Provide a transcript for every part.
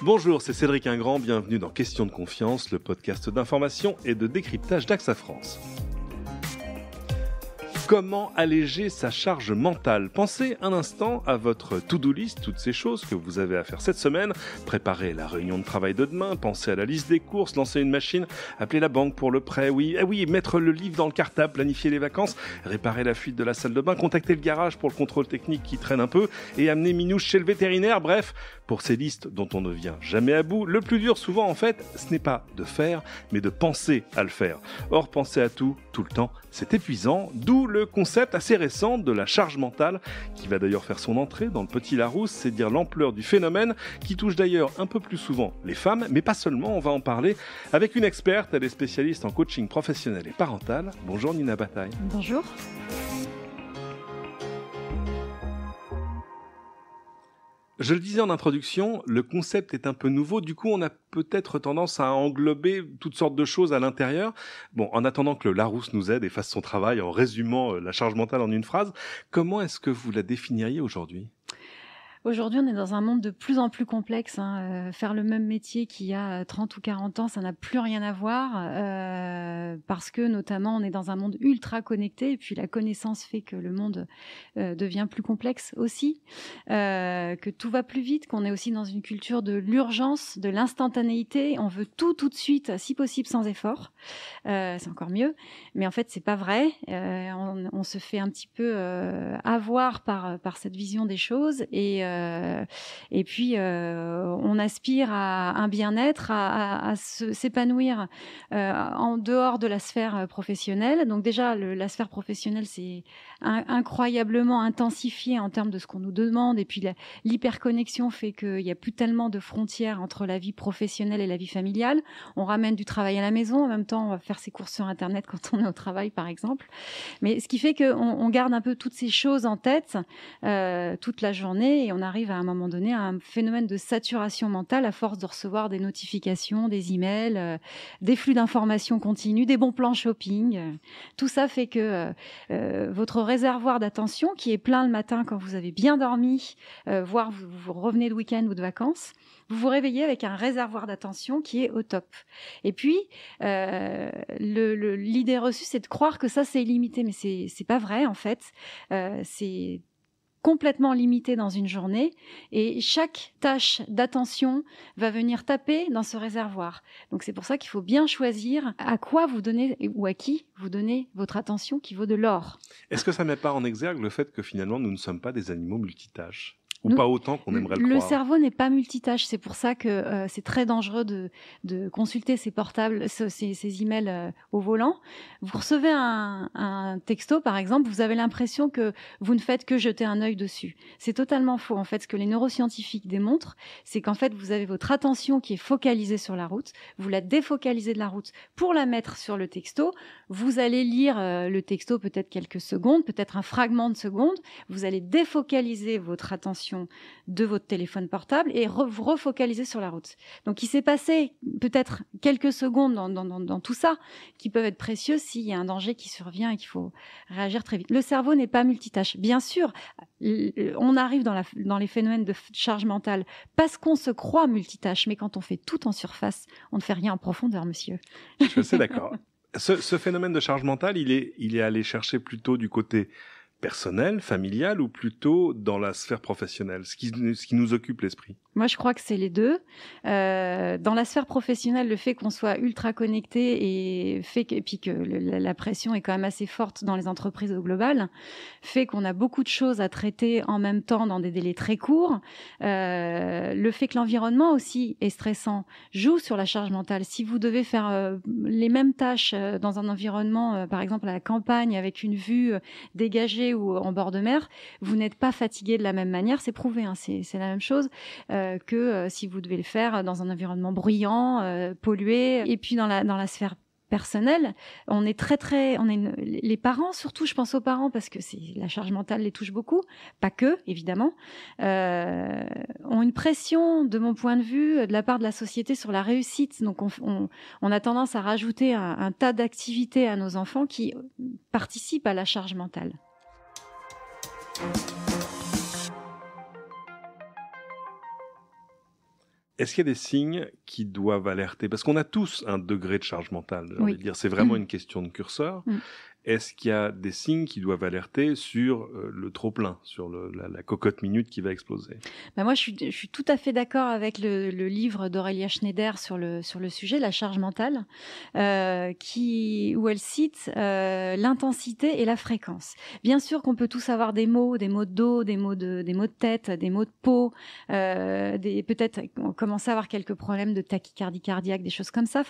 Bonjour, c'est Cédric Ingrand, bienvenue dans Question de confiance, le podcast d'information et de décryptage d'AXA France. Comment alléger sa charge mentale ? Pensez un instant à votre to-do list, toutes ces choses que vous avez à faire cette semaine. Préparer la réunion de travail de demain, penser à la liste des courses, lancer une machine, appeler la banque pour le prêt, mettre le livre dans le cartable, planifier les vacances, réparer la fuite de la salle de bain, contacter le garage pour le contrôle technique qui traîne un peu et amener Minouche chez le vétérinaire. Bref, pour ces listes dont on ne vient jamais à bout, le plus dur souvent en fait, ce n'est pas de faire, mais de penser à le faire. Or, penser à tout le temps, c'est épuisant, d'où le concept assez récent de la charge mentale, qui va d'ailleurs faire son entrée dans le Petit Larousse, c'est dire l'ampleur du phénomène, qui touche d'ailleurs un peu plus souvent les femmes, mais pas seulement, on va en parler avec une experte, elle est spécialiste en coaching professionnel et parental. Bonjour Nina Bataille. Bonjour. Je le disais en introduction, le concept est un peu nouveau, du coup on a peut-être tendance à englober toutes sortes de choses à l'intérieur. Bon, en attendant que le Larousse nous aide et fasse son travail en résumant la charge mentale en une phrase, comment est-ce que vous la définiriez aujourd'hui ? Aujourd'hui, on est dans un monde de plus en plus complexe. Faire le même métier qu'il y a 30 ou 40 ans, ça n'a plus rien à voir parce que notamment, on est dans un monde ultra connecté et puis la connaissance fait que le monde devient plus complexe aussi, que tout va plus vite, qu'on est aussi dans une culture de l'urgence, de l'instantanéité. On veut tout de suite, si possible sans effort. C'est encore mieux. Mais en fait, c'est pas vrai. On se fait un petit peu avoir par cette vision des choses et puis on aspire à un bien-être, à s'épanouir en dehors de la sphère professionnelle. Donc déjà, la sphère professionnelle, c'est incroyablement intensifié en termes de ce qu'on nous demande. Et puis l'hyperconnexion fait qu'il n'y a plus tellement de frontières entre la vie professionnelle et la vie familiale. On ramène du travail à la maison. En même temps, on va faire ses courses sur Internet quand on est au travail, par exemple. Mais ce qui fait qu'on garde un peu toutes ces choses en tête toute la journée et on arrive à un moment donné à un phénomène de saturation mentale à force de recevoir des notifications, des emails, des flux d'informations continus, des bons plans shopping. Tout ça fait que votre réservoir d'attention, qui est plein le matin quand vous avez bien dormi, voire vous revenez de week-end ou de vacances, vous vous réveillez avec un réservoir d'attention qui est au top. Et puis, l'idée reçue, c'est de croire que ça, c'est illimité. Mais c'est pas vrai, en fait. C'est complètement limité dans une journée et chaque tâche d'attention va venir taper dans ce réservoir. Donc c'est pour ça qu'il faut bien choisir à quoi vous donnez ou à qui vous donnez votre attention qui vaut de l'or. Est-ce que ça ne met pas en exergue le fait que finalement nous ne sommes pas des animaux multitâches ? Ou pas autant qu'on aimerait le croire. Le cerveau n'est pas multitâche, c'est pour ça que c'est très dangereux de consulter ses portables, ses emails au volant. Vous recevez un texto, par exemple, vous avez l'impression que vous ne faites que jeter un œil dessus. C'est totalement faux. En fait, ce que les neuroscientifiques démontrent, c'est qu'en fait, vous avez votre attention qui est focalisée sur la route, vous la défocalisez de la route pour la mettre sur le texto. Vous allez lire le texto peut-être quelques secondes, peut-être un fragment de seconde. Vous allez défocaliser votre attention de votre téléphone portable et vous refocaliser sur la route. Donc, il s'est passé peut-être quelques secondes dans tout ça qui peuvent être précieuses s'il y a un danger qui survient et qu'il faut réagir très vite. Le cerveau n'est pas multitâche. Bien sûr, on arrive dans les phénomènes de charge mentale parce qu'on se croit multitâche, mais quand on fait tout en surface, on ne fait rien en profondeur, monsieur. Je suis assez d'accord. Ce phénomène de charge mentale, il est allé chercher plutôt du côté personnel, familial ou plutôt dans la sphère professionnelle, ce qui nous occupe l'esprit? Moi, je crois que c'est les deux. Dans la sphère professionnelle, le fait qu'on soit ultra connecté et puis que la pression est quand même assez forte dans les entreprises au global, fait qu'on a beaucoup de choses à traiter en même temps dans des délais très courts. Le fait que l'environnement aussi est stressant joue sur la charge mentale. Si vous devez faire les mêmes tâches dans un environnement, par exemple à la campagne, avec une vue dégagée ou en bord de mer, vous n'êtes pas fatigué de la même manière. C'est prouvé, hein, c'est la même chose. Que si vous devez le faire dans un environnement bruyant, pollué. Et puis dans la sphère personnelle, on est les parents, surtout je pense aux parents parce que la charge mentale les touche beaucoup, pas que évidemment, ont une pression de mon point de vue de la part de la société sur la réussite. Donc on a tendance à rajouter un tas d'activités à nos enfants qui participent à la charge mentale. Est-ce qu'il y a des signes qui doivent alerter? Parce qu'on a tous un degré de charge mentale, j'ai Oui. envie de dire. C'est vraiment une question de curseur. Mm. Est-ce qu'il y a des signes qui doivent alerter sur le trop-plein, sur la cocotte minute qui va exploser? Moi, je suis tout à fait d'accord avec le livre d'Aurélia Schneider sur le sujet, la charge mentale, où elle cite l'intensité et la fréquence. Bien sûr qu'on peut tous avoir des maux de dos, des maux de tête, des maux de peau, peut-être commencer à avoir quelques problèmes de tachycardie cardiaque, des choses comme ça.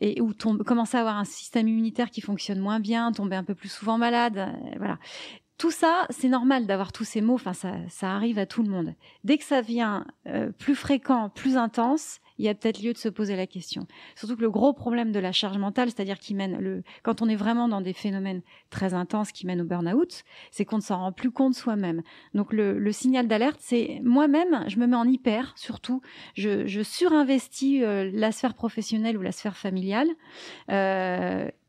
Et ou commencer à avoir un système immunitaire qui fonctionne moins bien, tomber un peu plus souvent malade, voilà. Tout ça, c'est normal d'avoir tous ces maux, ça arrive à tout le monde. Dès que ça vient plus fréquent, plus intense, il y a peut-être lieu de se poser la question. Surtout que le gros problème de la charge mentale, c'est-à-dire quand on est vraiment dans des phénomènes très intenses qui mènent au burn-out, c'est qu'on ne s'en rend plus compte soi-même. Donc le signal d'alerte, c'est moi-même, je me mets en hyper, surtout, je surinvestis la sphère professionnelle ou la sphère familiale.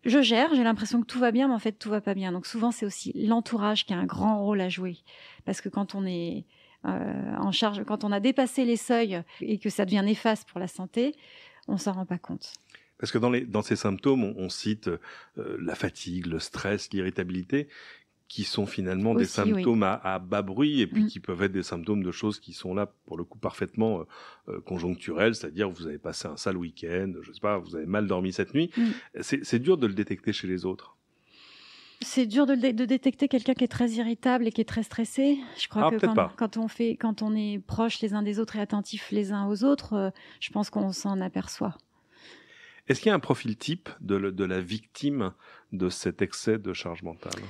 Je gère, j'ai l'impression que tout va bien, mais en fait, tout va pas bien. Donc souvent, c'est aussi l'entourage qui a un grand rôle à jouer. Parce que quand on est en charge, quand on a dépassé les seuils et que ça devient néfaste pour la santé, on s'en rend pas compte. Parce que dans ces symptômes, on cite la fatigue, le stress, l'irritabilité, qui sont finalement aussi, des symptômes oui. à bas bruit, et puis qui peuvent être des symptômes de choses qui sont là, pour le coup, parfaitement conjoncturelles, c'est-à-dire vous avez passé un sale week-end, je sais pas, vous avez mal dormi cette nuit. C'est dur de le détecter chez les autres. C'est dur de détecter quelqu'un qui est très irritable et qui est très stressé. Je crois que quand on est proches les uns des autres et attentifs les uns aux autres, je pense qu'on s'en aperçoit. Est-ce qu'il y a un profil type de la victime de cet excès de charge mentale ?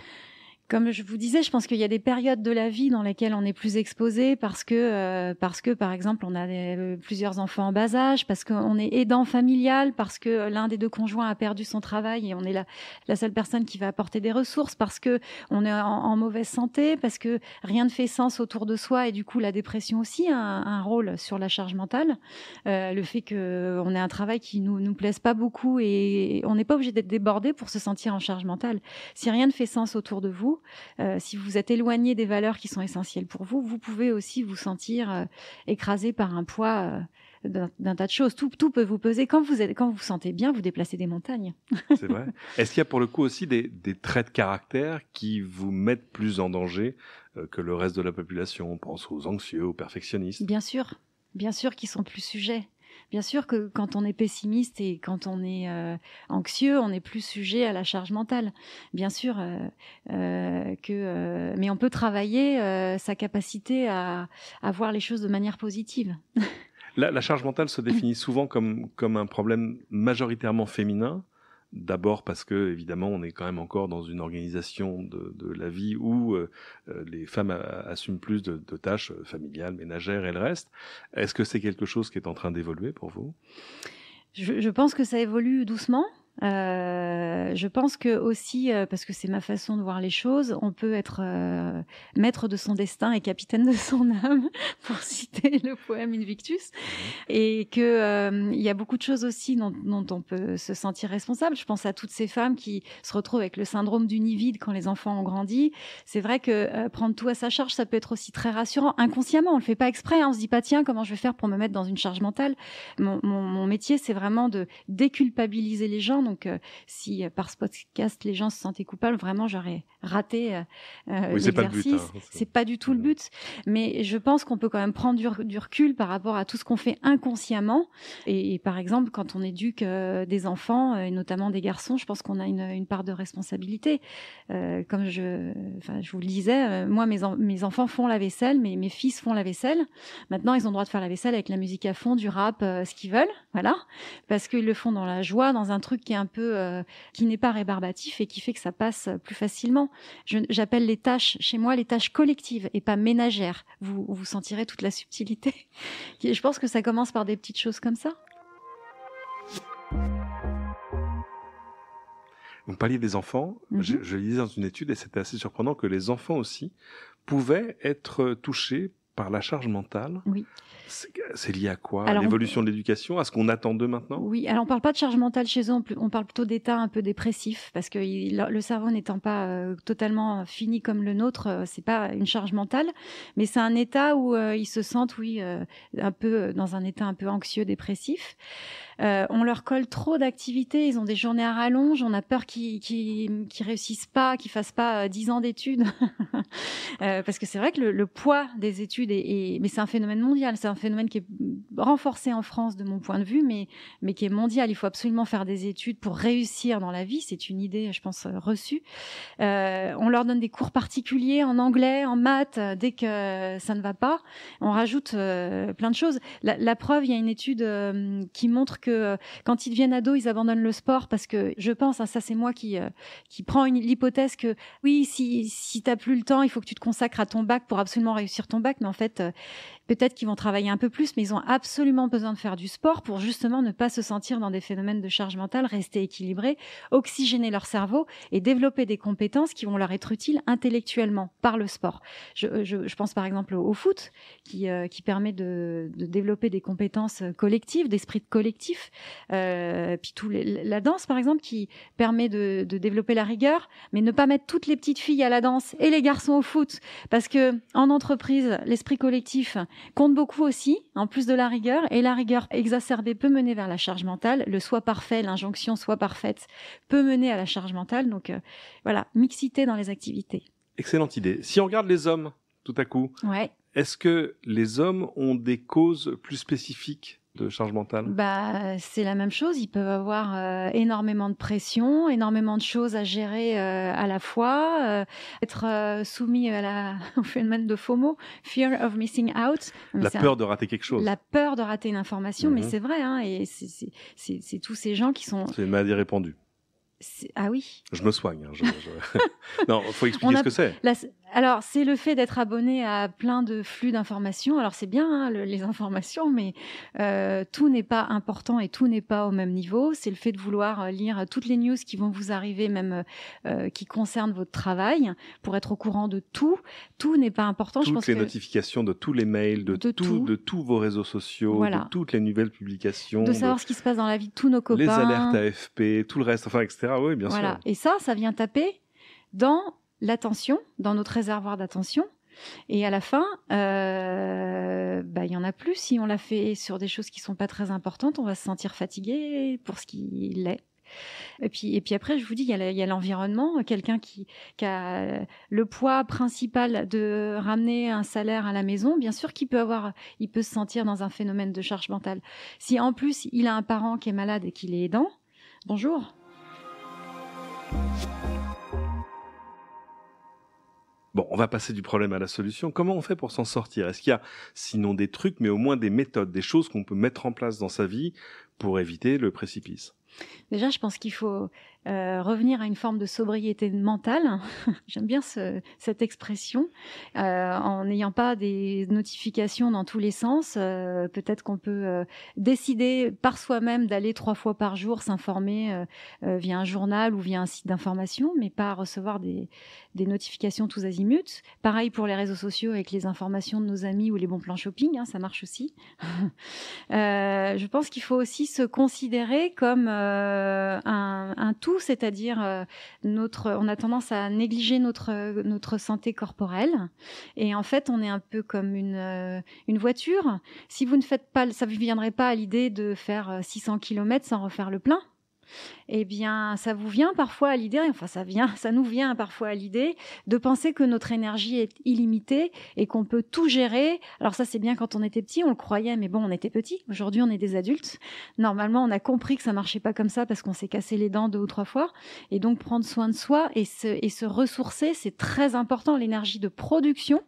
Comme je vous disais, je pense qu'il y a des périodes de la vie dans lesquelles on est plus exposé parce que, par exemple, on a plusieurs enfants en bas âge, parce qu'on est aidant familial, parce que l'un des deux conjoints a perdu son travail et on est la seule personne qui va apporter des ressources, parce que on est en mauvaise santé, parce que rien ne fait sens autour de soi et du coup la dépression aussi a un rôle sur la charge mentale. Le fait qu'on ait un travail qui nous plaise pas beaucoup et on n'est pas obligé d'être débordé pour se sentir en charge mentale. Si rien ne fait sens autour de vous, si vous êtes éloigné des valeurs qui sont essentielles pour vous, vous pouvez aussi vous sentir écrasé par un poids d'un tas de choses. Tout peut vous peser. Quand vous vous sentez bien, vous déplacez des montagnes. C'est vrai. Est-ce qu'il y a pour le coup aussi des traits de caractère qui vous mettent plus en danger que le reste de la population? On pense aux anxieux, aux perfectionnistes. Bien sûr qu'ils sont plus sujets. Bien sûr que quand on est pessimiste et quand on est anxieux, on est plus sujet à la charge mentale. Bien sûr mais on peut travailler sa capacité à voir les choses de manière positive. La charge mentale se définit souvent comme un problème majoritairement féminin. D'abord parce que, évidemment, on est quand même encore dans une organisation de la vie où les femmes assument plus de tâches familiales, ménagères et le reste. Est-ce que c'est quelque chose qui est en train d'évoluer pour vous ? Je pense que ça évolue doucement. Je pense que aussi, parce que c'est ma façon de voir les choses, on peut être maître de son destin et capitaine de son âme, pour citer le poème Invictus, et que il y a beaucoup de choses aussi dont on peut se sentir responsable. Je pense à toutes ces femmes qui se retrouvent avec le syndrome du nid vide quand les enfants ont grandi. C'est vrai que prendre tout à sa charge, ça peut être aussi très rassurant. Inconsciemment, on le fait pas exprès, hein. On se dit pas tiens, comment je vais faire pour me mettre dans une charge mentale. Mon métier, c'est vraiment de déculpabiliser les gens. Donc, si par ce podcast, les gens se sentaient coupables, vraiment, j'aurais raté l'exercice. C'est pas du tout le but. Mais je pense qu'on peut quand même prendre du recul par rapport à tout ce qu'on fait inconsciemment. Et par exemple, quand on éduque des enfants, et notamment des garçons, je pense qu'on a une part de responsabilité. Comme je vous le disais, moi, mes enfants font la vaisselle, mes fils font la vaisselle. Maintenant, ils ont le droit de faire la vaisselle avec la musique à fond, du rap, ce qu'ils veulent, voilà, parce qu'ils le font dans la joie, dans un truc qui est un peu qui n'est pas rébarbatif et qui fait que ça passe plus facilement. J'appelle les tâches chez moi les tâches collectives et pas ménagères. Vous sentirez toute la subtilité. Je pense que ça commence par des petites choses comme ça. Vous parliez des enfants. Je lisais dans une étude et c'était assez surprenant que les enfants aussi pouvaient être touchés par la charge mentale. Oui. C'est lié à quoi? À l'évolution de l'éducation? À ce qu'on attend d'eux maintenant? Oui, alors on parle pas de charge mentale chez eux, on parle plutôt d'état un peu dépressif, parce que le cerveau n'étant pas totalement fini comme le nôtre, c'est pas une charge mentale, mais c'est un état où ils se sentent, un peu dans un état un peu anxieux, dépressif. On leur colle trop d'activités, ils ont des journées à rallonge, on a peur qu'ils réussissent pas, qu'ils fassent pas 10 ans d'études. Parce que c'est vrai que le poids des études mais c'est un phénomène mondial, c'est un phénomène qui est renforcé en France de mon point de vue, mais qui est mondial. Il faut absolument faire des études pour réussir dans la vie. C'est une idée, je pense, reçue. On leur donne des cours particuliers en anglais, en maths, dès que ça ne va pas. On rajoute plein de choses. La preuve, il y a une étude qui montre que quand ils deviennent ados, ils abandonnent le sport parce que je pense, ça c'est moi qui prend l'hypothèse que oui, si t'as plus le temps, il faut que tu te consacres à ton bac pour absolument réussir ton bac, mais en fait, peut-être qu'ils vont travailler un peu plus, mais ils ont absolument besoin de faire du sport pour justement ne pas se sentir dans des phénomènes de charge mentale, rester équilibrés, oxygéner leur cerveau et développer des compétences qui vont leur être utiles intellectuellement par le sport. Je pense par exemple au foot qui permet de développer des compétences collectives, d'esprit de collectif. Puis la danse par exemple qui permet de développer la rigueur, mais ne pas mettre toutes les petites filles à la danse et les garçons au foot, parce que en entreprise, l'esprit collectif compte beaucoup aussi, en plus de la rigueur, et la rigueur exacerbée peut mener vers la charge mentale. Le soi parfait, l'injonction soit parfaite, peut mener à la charge mentale. Donc voilà, mixité dans les activités. Excellente idée. Si on regarde les hommes, tout à coup, ouais. Est-ce que les hommes ont des causes plus spécifiques de charge mentale? C'est la même chose. Ils peuvent avoir énormément de pression, énormément de choses à gérer à la fois, être soumis au phénomène de FOMO, Fear of Missing Out. La peur de rater quelque chose. La peur de rater une information, mais c'est vrai, hein, et c'est tous ces gens qui sont... C'est une maladie répandue. Ah oui. Je me soigne. Non, il faut expliquer ce que c'est. Alors, c'est le fait d'être abonné à plein de flux d'informations. Alors, c'est bien, hein, les informations, mais tout n'est pas important et tout n'est pas au même niveau. C'est le fait de vouloir lire toutes les news qui vont vous arriver, même qui concernent votre travail, pour être au courant de tout. Tout n'est pas important. Toutes les notifications de tous les mails, de tous vos réseaux sociaux, voilà. De toutes les nouvelles publications. De savoir ce qui se passe dans la vie de tous nos copains. Les alertes AFP, tout le reste, enfin, etc. Oui, bien sûr. Et ça vient taper dans l'attention, dans notre réservoir d'attention. Et à la fin, il y en a plus. Si on l'a fait sur des choses qui sont pas très importantes, on va se sentir fatigué pour ce qu'il est. Et puis après, je vous dis, il y a l'environnement. Quelqu'un qui a le poids principal de ramener un salaire à la maison, bien sûr il peut se sentir dans un phénomène de charge mentale. Si en plus, il a un parent qui est malade et qu'il est aidant, bonjour. Bon, on va passer du problème à la solution. Comment on fait pour s'en sortir? Est-ce qu'il y a, sinon des trucs, mais au moins des méthodes, des choses qu'on peut mettre en place dans sa vie pour éviter le précipice? Déjà, je pense qu'il faut revenir à une forme de sobriété mentale. J'aime bien cette expression. En n'ayant pas des notifications dans tous les sens, peut-être qu'on peut décider par soi-même d'aller 3 fois par jour s'informer via un journal ou via un site d'information, mais pas recevoir des notifications tous azimuts. Pareil pour les réseaux sociaux avec les informations de nos amis ou les bons plans shopping, hein, ça marche aussi. Je pense qu'il faut aussi se considérer comme un tout, c'est-à-dire on a tendance à négliger notre santé corporelle, et en fait on est un peu comme une voiture. Si vous ne faites pas, ça vous viendrait pas à l'idée de faire 600 km sans refaire le plein. Eh bien, ça vous vient parfois à l'idée, ça nous vient parfois à l'idée de penser que notre énergie est illimitée et qu'on peut tout gérer. Alors ça, c'est bien quand on était petit, on le croyait, mais bon, on était petit. Aujourd'hui, on est des adultes. Normalement, on a compris que ça marchait pas comme ça parce qu'on s'est cassé les dents 2 ou 3 fois. Et donc, prendre soin de soi et se ressourcer, c'est très important. L'énergie de production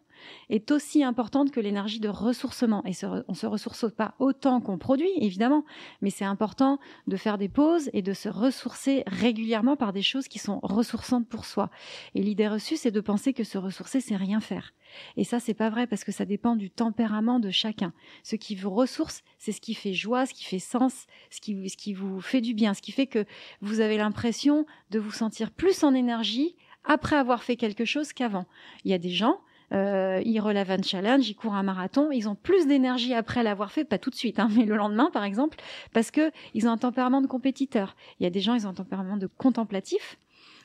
est aussi importante que l'énergie de ressourcement. Et on se ressource pas autant qu'on produit, évidemment, mais c'est important de faire des pauses et de se ressourcer régulièrement par des choses qui sont ressourçantes pour soi. Et l'idée reçue, c'est de penser que se ressourcer, c'est rien faire. Et ça, c'est pas vrai, parce que ça dépend du tempérament de chacun. Ce qui vous ressource, c'est ce qui fait joie, ce qui fait sens, ce qui vous fait du bien, ce qui fait que vous avez l'impression de vous sentir plus en énergie après avoir fait quelque chose qu'avant. Il y a des gens, ils relèvent un challenge, ils courent un marathon, ils ont plus d'énergie après l'avoir fait, pas tout de suite, mais le lendemain par exemple, parce qu'ils ont un tempérament de compétiteur. Il y a des gens, ils ont un tempérament de contemplatif.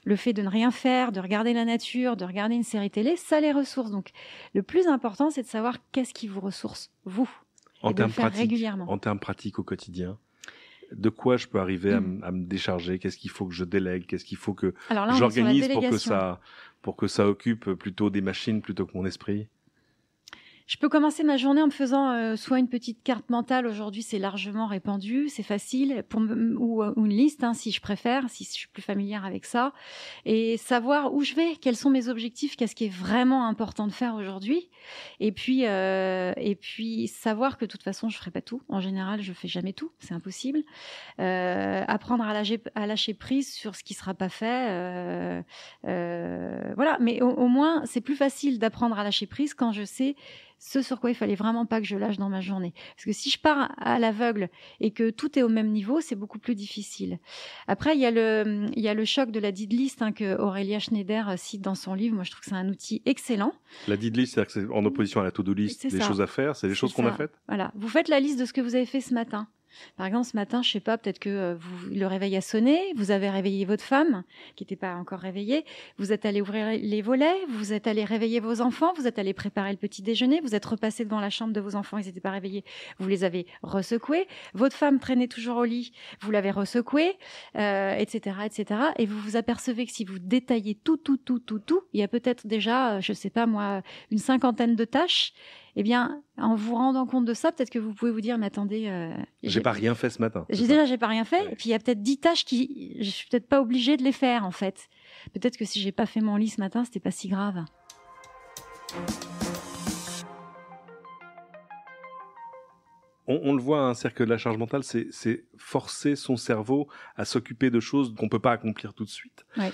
Le fait de ne rien faire, de regarder la nature, de regarder une série télé, ça les ressource. Donc, le plus important, c'est de savoir qu'est-ce qui vous ressource, vous, et de le faire régulièrement. En termes pratiques au quotidien, de quoi je peux arriver à me décharger? Qu'est-ce qu'il faut que je délègue? Qu'est-ce qu'il faut que j'organise pour que ça occupe plutôt des machines plutôt que mon esprit? Je peux commencer ma journée en me faisant soit une petite carte mentale. Aujourd'hui, c'est largement répandu, c'est facile, ou une liste, si je préfère, si je suis plus familière avec ça, et savoir où je vais, quels sont mes objectifs, qu'est-ce qui est vraiment important de faire aujourd'hui, et puis savoir que de toute façon, je ferai pas tout. En général, je fais jamais tout, c'est impossible. Apprendre à lâcher prise sur ce qui sera pas fait. Voilà, mais au moins, c'est plus facile d'apprendre à lâcher prise quand je sais ce sur quoi il fallait vraiment pas que je lâche dans ma journée. Parce que si je pars à l'aveugle et que tout est au même niveau, c'est beaucoup plus difficile. Après, il y a le choc de la did list que Aurélia Schneider cite dans son livre. Moi, je trouve que c'est un outil excellent. La did list, c'est-à-dire que c'est en opposition à la to-do list, des choses à faire, c'est des choses qu'on a faites. Voilà. Vous faites la liste de ce que vous avez fait ce matin. Par exemple, ce matin, je sais pas, peut-être que le réveil a sonné, vous avez réveillé votre femme, qui n'était pas encore réveillée, vous êtes allé ouvrir les volets, vous êtes allé réveiller vos enfants, vous êtes allé préparer le petit déjeuner, vous êtes repassé devant la chambre de vos enfants, ils n'étaient pas réveillés, vous les avez ressecoués, votre femme traînait toujours au lit, vous l'avez ressecouée, etc., etc. Et vous vous apercevez que si vous détaillez tout, il y a peut-être déjà, je sais pas moi, une 50aine de tâches. Eh bien, en vous rendant compte de ça, peut-être que vous pouvez vous dire, mais attendez... j'ai pas rien fait ce matin. J'ai pas rien fait. Ouais. Et puis, il y a peut-être 10 tâches je suis peut-être pas obligée de les faire, en fait. Peut-être que si j'ai pas fait mon lit ce matin, c'était pas si grave. On le voit, un cercle de la charge mentale, c'est forcer son cerveau à s'occuper de choses qu'on peut pas accomplir tout de suite. Ouais.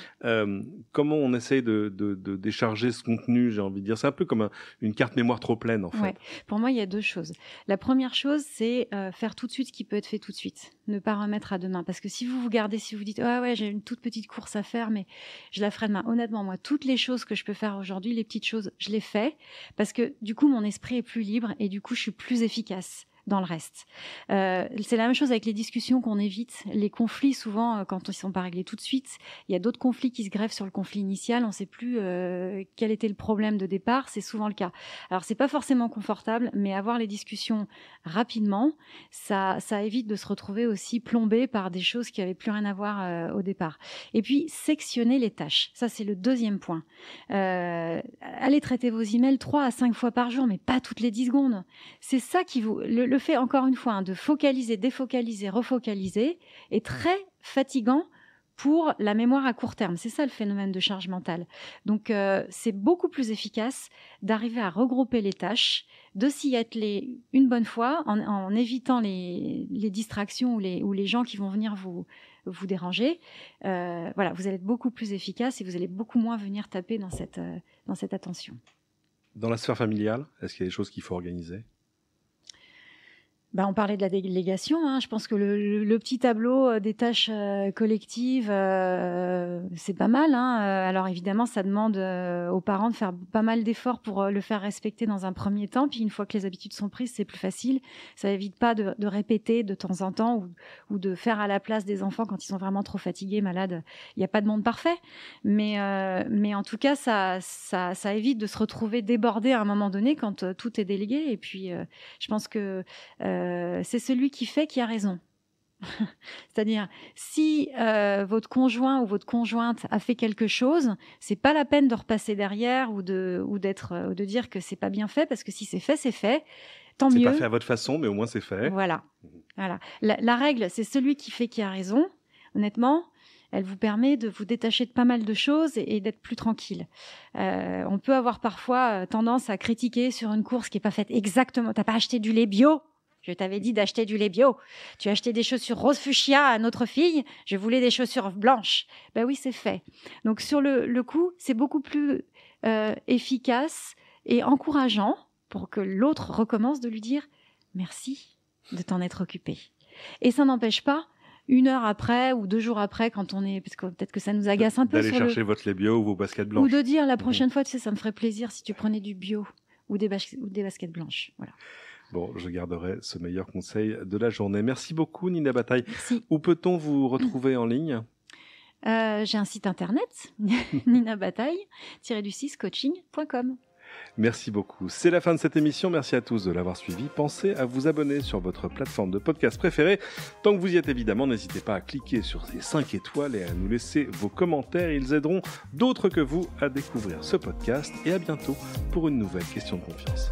Comment on essaye de décharger ce contenu, j'ai envie de dire. C'est un peu comme une carte mémoire trop pleine, en fait. Ouais. Pour moi, il y a deux choses. La première chose, c'est faire tout de suite ce qui peut être fait tout de suite. Ne pas remettre à demain. Parce que si vous dites, ouais, j'ai une toute petite course à faire, mais je la ferai demain. Honnêtement, moi, toutes les choses que je peux faire aujourd'hui, les petites choses, je les fais. Parce que du coup, mon esprit est plus libre et du coup, je suis plus efficace dans le reste. C'est la même chose avec les discussions qu'on évite. Les conflits, souvent, quand ils sont pas réglés tout de suite, il y a d'autres conflits qui se greffent sur le conflit initial. On ne sait plus quel était le problème de départ. C'est souvent le cas. Alors, c'est pas forcément confortable, mais avoir les discussions rapidement, ça évite de se retrouver aussi plombé par des choses qui avaient plus rien à voir au départ. Et puis, sectionner les tâches. Ça, c'est le deuxième point. Allez traiter vos emails 3 à 5 fois par jour, mais pas toutes les 10 secondes. C'est ça qui vous... Le fait, encore une fois, de focaliser, défocaliser, refocaliser est très fatigant pour la mémoire à court terme. C'est ça le phénomène de charge mentale. Donc, c'est beaucoup plus efficace d'arriver à regrouper les tâches, de s'y atteler une bonne fois en évitant les distractions ou les gens qui vont venir vous déranger. Voilà, vous allez être beaucoup plus efficace et vous allez beaucoup moins venir taper dans cette attention. Dans la sphère familiale, est-ce qu'il y a des choses qu'il faut organiser ? On parlait de la délégation. Je pense que le petit tableau des tâches collectives, c'est pas mal. Alors évidemment, ça demande aux parents de faire pas mal d'efforts pour le faire respecter dans un premier temps. Puis une fois que les habitudes sont prises, c'est plus facile. Ça évite pas de répéter de temps en temps ou de faire à la place des enfants quand ils sont vraiment trop fatigués, malades. Il n'y a pas de monde parfait. Mais en tout cas, ça évite de se retrouver débordé à un moment donné quand tout est délégué. Et puis, je pense que c'est celui qui fait qui a raison. C'est-à-dire, si votre conjoint ou votre conjointe a fait quelque chose, c'est pas la peine de repasser derrière ou de dire que c'est pas bien fait, parce que si c'est fait, tant mieux. C'est pas fait à votre façon, mais au moins c'est fait. Voilà. La règle, c'est celui qui fait qui a raison. Honnêtement, elle vous permet de vous détacher de pas mal de choses et d'être plus tranquille. On peut avoir parfois tendance à critiquer sur une course qui est pas faite exactement. T'as pas acheté du lait bio? Je t'avais dit d'acheter du lait bio. Tu as acheté des chaussures rose fuchsia à notre fille. Je voulais des chaussures blanches. Ben oui, c'est fait. Donc sur le coup, c'est beaucoup plus efficace et encourageant pour que l'autre recommence de lui dire merci de t'en être occupé. Et ça n'empêche pas 1 heure après ou 2 jours après, quand on est, parce que peut-être que ça nous agace un peu. D'aller chercher votre lait bio ou vos baskets blanches. Ou de dire la prochaine fois, tu sais, ça me ferait plaisir si tu prenais du bio ou des baskets blanches. Voilà. Bon, je garderai ce meilleur conseil de la journée. Merci beaucoup, Nina Bataille. Merci. Où peut-on vous retrouver en ligne ? J'ai un site internet, ninabataille-coaching.com. Merci beaucoup. C'est la fin de cette émission. Merci à tous de l'avoir suivi. Pensez à vous abonner sur votre plateforme de podcast préférée. Tant que vous y êtes, évidemment, n'hésitez pas à cliquer sur ces 5 étoiles et à nous laisser vos commentaires. Ils aideront d'autres que vous à découvrir ce podcast. Et à bientôt pour une nouvelle question de confiance.